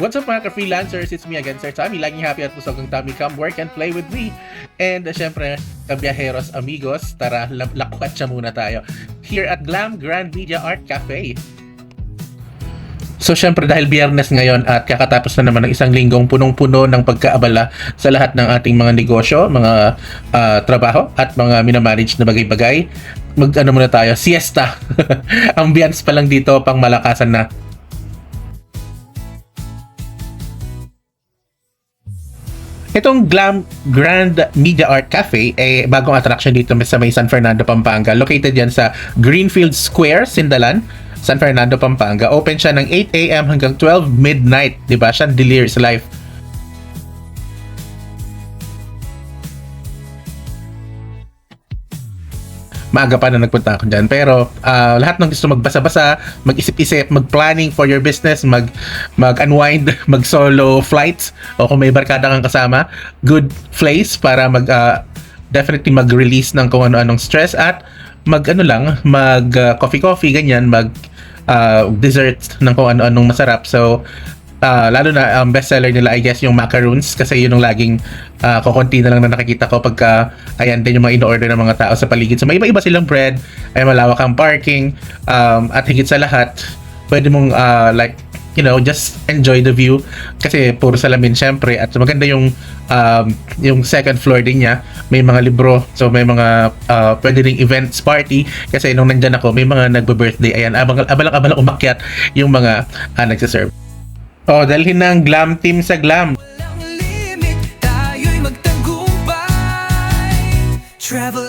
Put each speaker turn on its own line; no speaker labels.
What's up mga ka-freelancers? It's me again, Sir Tommy. Laging happy at busog ang tummy. Come work and play with me. And syempre, kabiyaheros amigos, tara, lakukatsa muna tayo. Here at Glam Grand Media Art Cafe. So syempre dahil biyernes ngayon at kakatapos na naman ng isang linggong punong-puno ng pagkaabala sa lahat ng ating mga negosyo, mga trabaho at mga minamanage na bagay-bagay, mag-ano muna tayo, siesta. Ambience pa lang dito, pang malakasan na. Itong Glam Grand Media Art Cafe ay bagong attraction dito sa may San Fernando, Pampanga. Located yan sa Greenfield Square, Sindalan, San Fernando, Pampanga. Open siya ng 8 a.m. hanggang 12 midnight. Diba? Chandelier's life. Maaga pa na nagpunta ako dyan. Pero lahat ng gusto magbasa-basa, mag-isip-isip, mag-planning for your business, mag-unwind, mag-solo flights, o kung may barkada kang kasama, good place para definitely mag-release ng kung ano-anong stress at mag-coffee-coffee, ganyan, dessert ng kung ano-anong masarap. So, lalo na bestseller nila I guess yung macaroons kasi yun ang laging kukunti na lang na nakikita ko pagka ayan din yung mga in-order ng mga tao sa paligid. So may iba-iba silang bread, ay malawak ang parking, at higit sa lahat pwede mong just enjoy the view kasi puro salamin syempre at maganda yung second floor din niya, may mga libro, so may mga pwede ring events party kasi nung nandyan ako may mga nagbe-birthday, ayan abalang umakyat yung mga nagsiserve. Dalhin ng Glam team sa Glam.
Walang limit, tayo'y magtagumpay. Travel